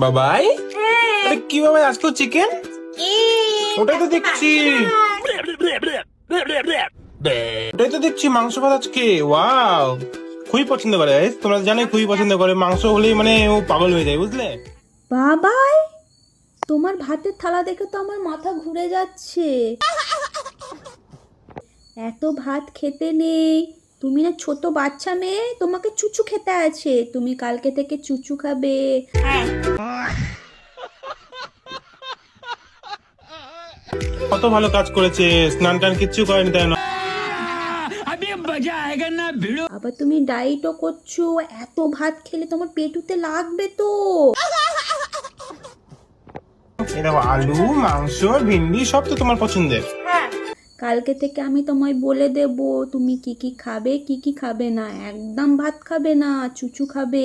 বাবাই, আরে কি বাবাই, আজকেও চিকেন? ওটাই তো দেখছি, ওটাই তো দেখছি মাংস ভাত আজকে। ওয়াও, খুবই পছন্দ করে। তোমরা জানোই খুবই পছন্দ করে, মাংস হলেই মানে ও পাগল হয়ে যায়, বুঝলে? বাবাই, তোমার ভাতের থালা দেখে তো আমার মাথা ঘুরে যাচ্ছে। এত ভাত খেতে নেই। তুমি না ছোট বাচ্চা মেয়ে, তোমাকে চুচু খেতে আছে। তুমি কালকে থেকে চুচু খাবে। কত ভালো কাজ করেছে, স্নান টান কিচ্ছু করেনি, তাই না? আবার তুমি ডায়েটও করছো। এত ভাত খেলে তোমার পেটুতে লাগবে তো। এই দেখো, আলু, মাংস, ভিন্ডি সব তো তোমার পছন্দের। কালকে থেকে আমি তোমায় বলে দেব তুমি কি কি খাবে কি কি খাবে না। একদম ভাত খাবে না, চুচু খাবে।